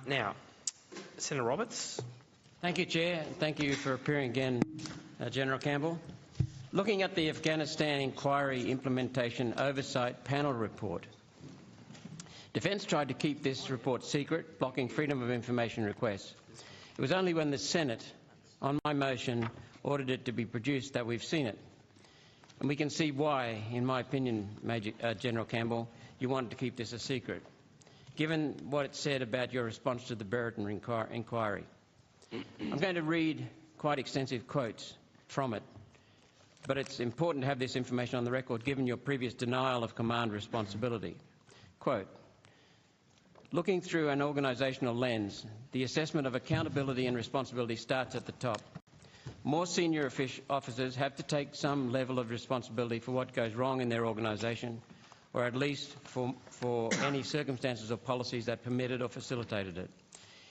Now, Senator Roberts. Thank you, Chair. Thank you for appearing again, General Campbell. Looking at the Afghanistan Inquiry Implementation Oversight Panel report, Defence tried to keep this report secret, blocking freedom of information requests. It was only when the Senate, on my motion, ordered it to be produced that we've seen it. And we can see why, in my opinion, General Campbell, you wanted to keep this a secret, given what it said about your response to the Brereton inquiry. I'm going to read quite extensive quotes from it, but it's important to have this information on the record, given your previous denial of command responsibility. Quote, "Looking through an organisational lens, the assessment of accountability and responsibility starts at the top. More senior officers have to take some level of responsibility for what goes wrong in their organisation, or at least for any circumstances or policies that permitted or facilitated it.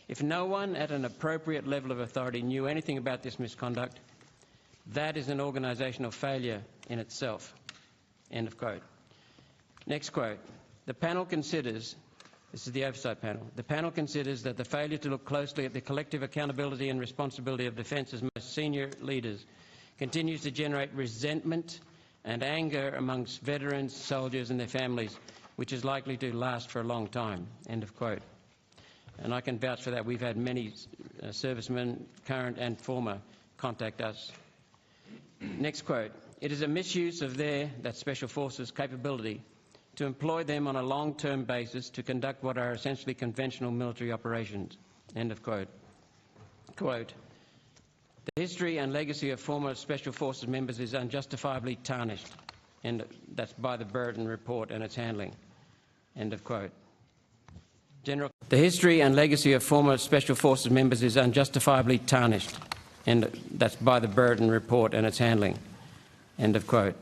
If no one at an appropriate level of authority knew anything about this misconduct, that is an organisational failure in itself." End of quote. Next quote. The panel considers, this is the oversight panel, the panel considers that the failure to look closely at the collective accountability and responsibility of Defence's most senior leaders continues to generate resentment and anger amongst veterans, soldiers and their families, which is likely to last for a long time. End of quote. And I can vouch for that. We've had many servicemen, current and former, contact us. Next quote. It is a misuse of that Special Forces capability to employ them on a long-term basis to conduct what are essentially conventional military operations. End of quote. Quote. The history and legacy of former Special Forces members is unjustifiably tarnished. And that's by the Brereton report and its handling. End of quote. General, the history and legacy of former Special Forces members is unjustifiably tarnished. And that's by the Brereton report and its handling. End of quote.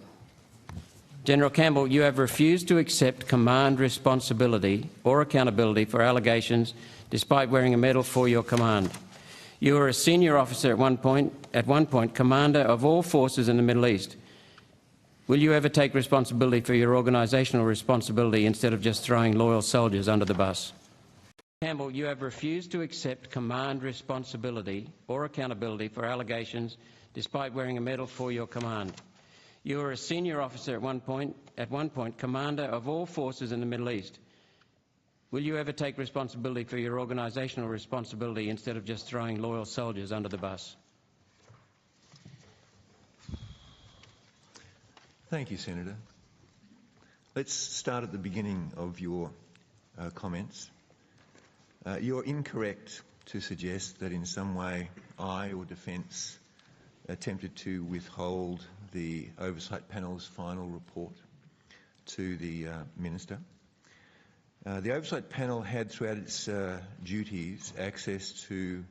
General Campbell, you have refused to accept command responsibility or accountability for allegations despite wearing a medal for your command. You were a senior officer at one point, commander of all forces in the Middle East. Will you ever take responsibility for your organisational responsibility instead of just throwing loyal soldiers under the bus? Campbell, you have refused to accept command responsibility or accountability for allegations despite wearing a medal for your command. You were a senior officer at one point, commander of all forces in the Middle East. Will you ever take responsibility for your organisational responsibility instead of just throwing loyal soldiers under the bus? Thank you, Senator. Let's start at the beginning of your comments. You're incorrect to suggest that in some way I or Defence attempted to withhold the Oversight Panel's final report to the Minister. The Oversight Panel had throughout its duties access to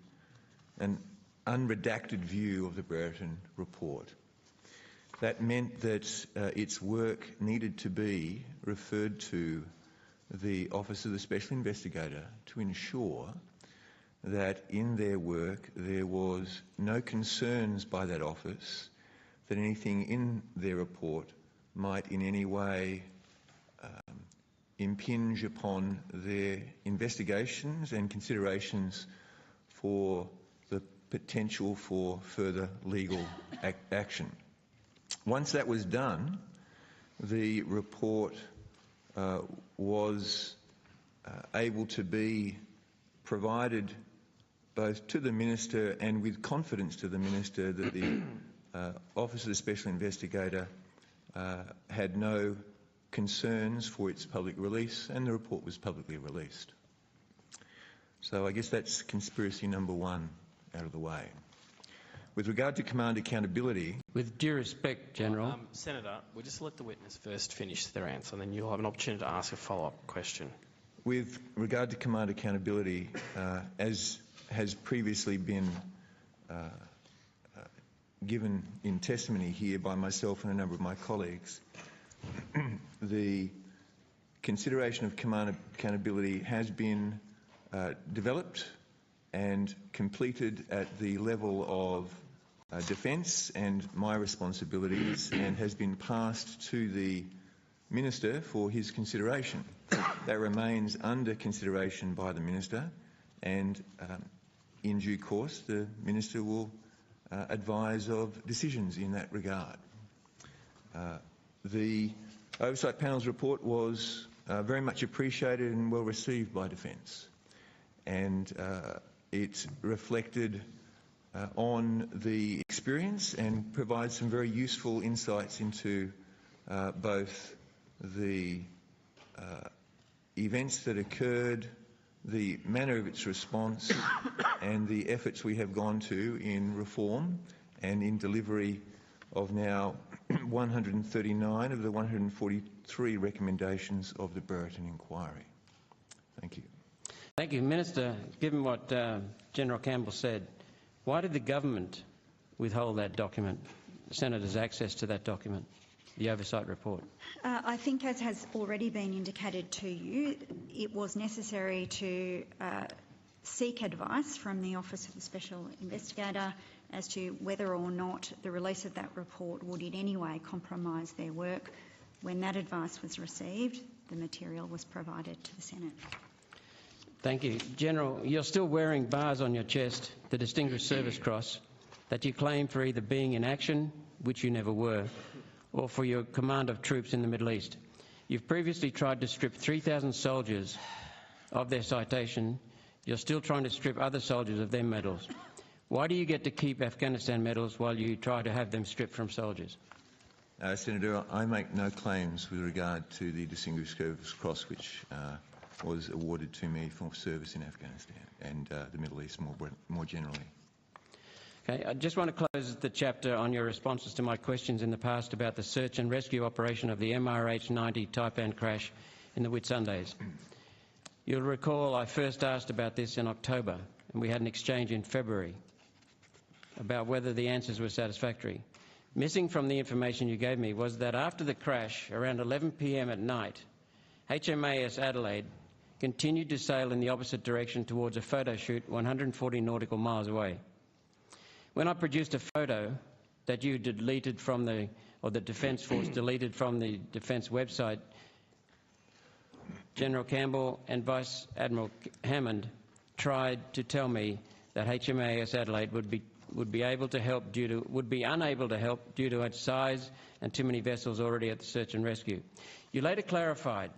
an unredacted view of the Brereton report. That meant that its work needed to be referred to the Office of the Special Investigator to ensure that in their work there was no concerns by that office that anything in their report might in any way impinge upon their investigations and considerations for the potential for further legal action. Once that was done, the report was able to be provided both to the Minister and with confidence to the Minister that the Office of the Special Investigator had no concerns for its public release, and the report was publicly released. So I guess that's conspiracy number one out of the way. With regard to command accountability... With due respect, General... Senator, we'll just let the witness first finish their answer, and then you'll have an opportunity to ask a follow-up question. With regard to command accountability, as has previously been given in testimony here by myself and a number of my colleagues, the consideration of command accountability has been developed and completed at the level of Defence and my responsibilities, and has been passed to the Minister for his consideration. That remains under consideration by the Minister, and in due course the Minister will advise of decisions in that regard. The Oversight Panel's report was very much appreciated and well received by Defence, and it reflected on the experience and provides some very useful insights into both the events that occurred, the manner of its response and the efforts we have gone to in reform and in delivery of now 139 of the 143 recommendations of the Brereton Inquiry. Thank you. Thank you. Minister, given what General Campbell said, why did the government withhold that document, the Senator's access to that document, the oversight report? I think, as has already been indicated to you, it was necessary to seek advice from the Office of the Special Investigator as to whether or not the release of that report would in any way compromise their work. When that advice was received, the material was provided to the Senate. Thank you. General, you're still wearing bars on your chest, the Distinguished Service Cross, that you claim for either being in action, which you never were, or for your command of troops in the Middle East. You've previously tried to strip 3,000 soldiers of their citation. You're still trying to strip other soldiers of their medals. Why do you get to keep Afghanistan medals while you try to have them stripped from soldiers? Senator, I make no claims with regard to the Distinguished Service Cross, which was awarded to me for service in Afghanistan and the Middle East more generally. Okay, I just want to close the chapter on your responses to my questions in the past about the search and rescue operation of the MRH-90 Taipan crash in the Whitsundays. You'll recall I first asked about this in October, and we had an exchange in February about whether the answers were satisfactory. Missing from the information you gave me was that after the crash, around 11 p.m. at night, HMAS Adelaide continued to sail in the opposite direction towards a photo shoot 140 nautical miles away. When I produced a photo that you deleted from the Defence Force deleted from the Defence website, General Campbell and Vice Admiral Hammond tried to tell me that HMAS Adelaide would be unable to help due to its size and too many vessels already at the search and rescue. You later clarified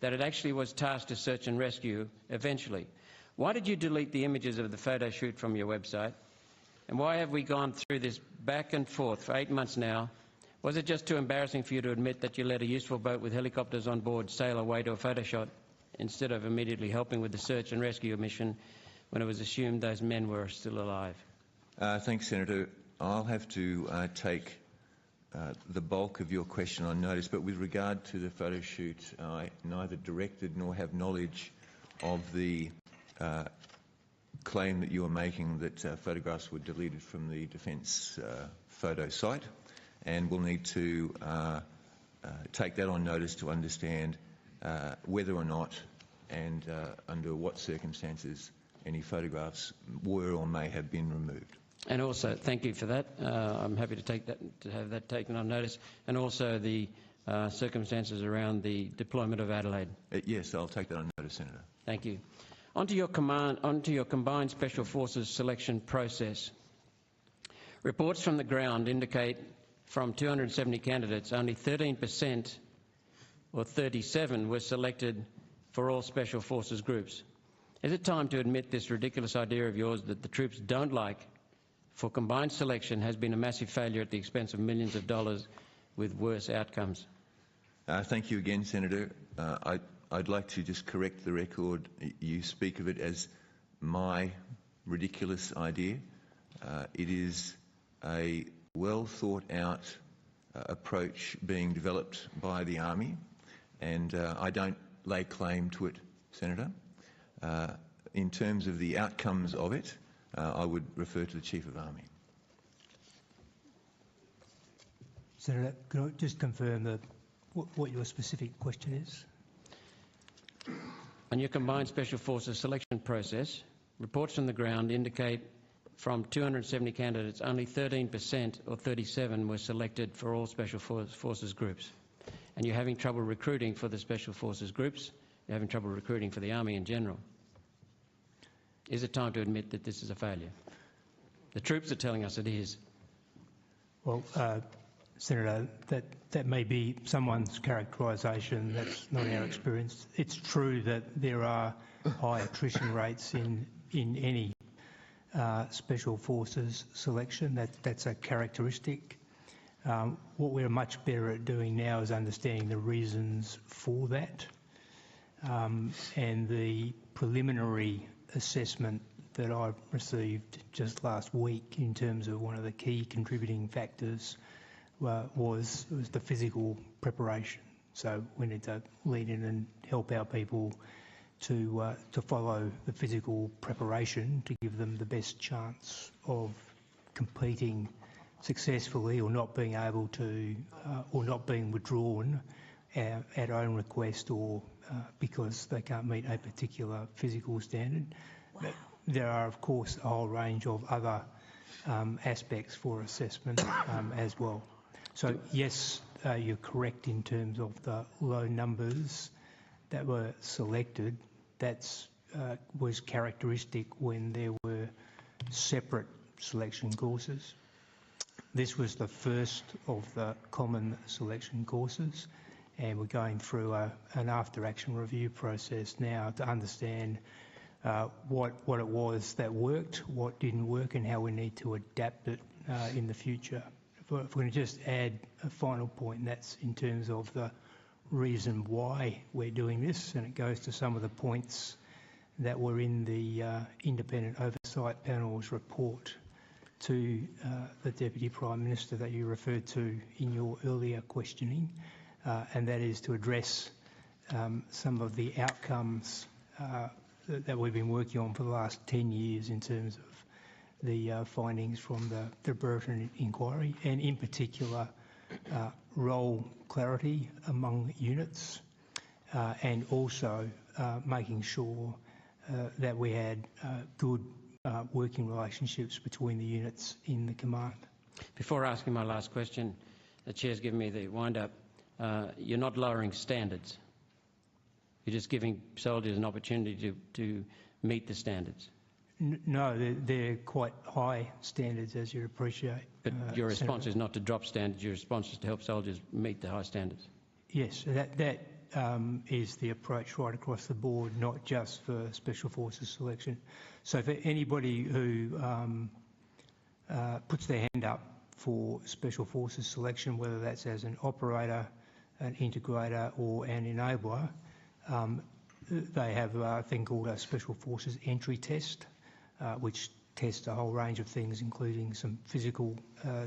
that it actually was tasked to search and rescue eventually. Why did you delete the images of the photo shoot from your website? And why have we gone through this back and forth for 8 months now? Was it just too embarrassing for you to admit that you let a useful boat with helicopters on board sail away to a photo shot instead of immediately helping with the search and rescue mission when it was assumed those men were still alive? Thanks, Senator. I'll have to take the bulk of your question on notice, but with regard to the photo shoot, I neither directed nor have knowledge of the claim that you are making that photographs were deleted from the Defence photo site, and we'll need to take that on notice to understand whether or not and under what circumstances any photographs were or may have been removed. And also, thank you for that. I'm happy to have that taken on notice, and also the circumstances around the deployment of Adelaide. Yes, I'll take that on notice, Senator. Thank you. Onto your combined Special Forces selection process. Reports from the ground indicate from 270 candidates, only 13% or 37 were selected for all Special Forces groups. Is it time to admit this ridiculous idea of yours that the troops don't like for combined selection has been a massive failure at the expense of millions of dollars with worse outcomes? Thank you again, Senator. I'd like to just correct the record. You speak of it as my ridiculous idea. It is a well thought out approach being developed by the Army, and I don't lay claim to it, Senator. In terms of the outcomes of it, I would refer to the Chief of Army. Senator, can I just confirm what your specific question is? On your combined Special Forces selection process, reports from the ground indicate from 270 candidates, only 13% or 37 were selected for all Special Forces groups. And you're having trouble recruiting for the Special Forces groups. You're having trouble recruiting for the Army in general. Is it time to admit that this is a failure? The troops are telling us it is. Well, Senator, that may be someone's characterisation. That's not our experience. It's true that there are high attrition rates in any Special Forces selection. That's a characteristic. What we're much better at doing now is understanding the reasons for that. And the preliminary assessment that I received just last week in terms of one of the key contributing factors was the physical preparation. So we need to lean in and help our people to follow the physical preparation to give them the best chance of competing successfully or not being able to, or not being withdrawn at own request or because they can't meet a particular physical standard. Wow. There are, of course, a whole range of other aspects for assessment as well. So, yes, you're correct in terms of the low numbers that were selected. That was characteristic when there were separate selection courses. This was the first of the common selection courses, and we're going through an after-action review process now to understand what it was that worked, what didn't work, and how we need to adapt it in the future. If we're going to just add a final point, and that's in terms of the reason why we're doing this, and it goes to some of the points that were in the Independent Oversight Panel's report to the Deputy Prime Minister that you referred to in your earlier questioning, and that is to address some of the outcomes that we've been working on for the last 10 years in terms of the findings from the Burton inquiry, and in particular role clarity among units, and also making sure that we had good working relationships between the units in the command. Before asking my last question, the Chair's given me the wind-up. You're not lowering standards. You're just giving soldiers an opportunity to meet the standards. No, they're quite high standards, as you'd appreciate. But your response is not to drop standards, your response is to help soldiers meet the high standards. Yes, that is the approach right across the board, not just for Special Forces selection. So for anybody who puts their hand up for Special Forces selection, whether that's as an operator, an integrator or an enabler, they have a thing called a Special Forces entry test, which tests a whole range of things, including some physical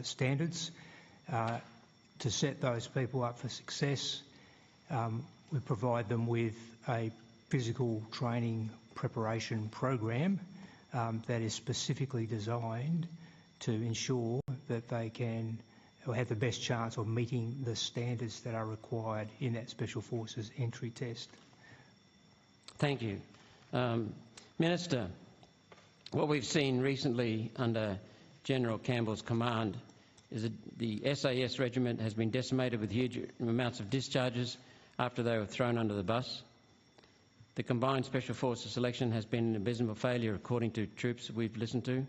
standards. To set those people up for success, we provide them with a physical training preparation program that is specifically designed to ensure that they can or have the best chance of meeting the standards that are required in that Special Forces entry test. Thank you. Minister, what we've seen recently under General Campbell's command is that the SAS regiment has been decimated with huge amounts of discharges after they were thrown under the bus. The combined Special Forces selection has been an abysmal failure, according to troops we've listened to.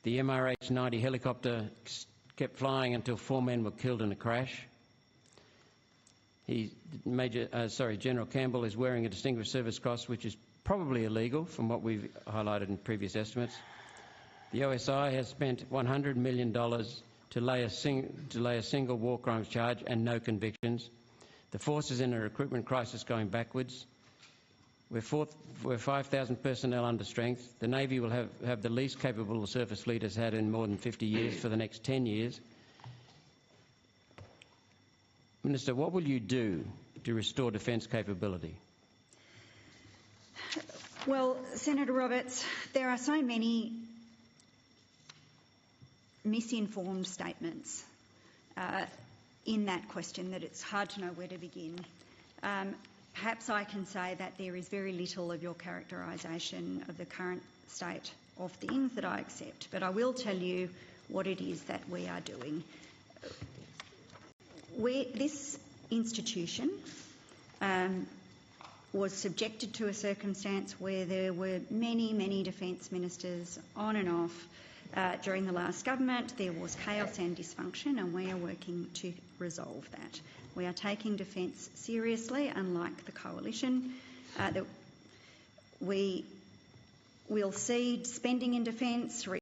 The MRH-90 helicopter kept flying until 4 men were killed in a crash. General Campbell is wearing a Distinguished Service Cross, which is probably illegal from what we've highlighted in previous estimates. The OSI has spent $100 million to lay a single war crimes charge and no convictions. The force is in a recruitment crisis going backwards. We're 5,000 personnel under strength. The Navy will have the least capable surface fleet it's had in more than 50 years for the next 10 years. Minister, what will you do to restore defence capability? Well, Senator Roberts, there are so many misinformed statements in that question that it's hard to know where to begin. Perhaps I can say that there is very little of your characterisation of the current state of things that I accept, but I will tell you what it is that we are doing. This institution was subjected to a circumstance where there were many, many defence ministers on and off. During the last government, there was chaos and dysfunction, and we are working to resolve that. We are taking defence seriously, unlike the coalition. We will see spending in defence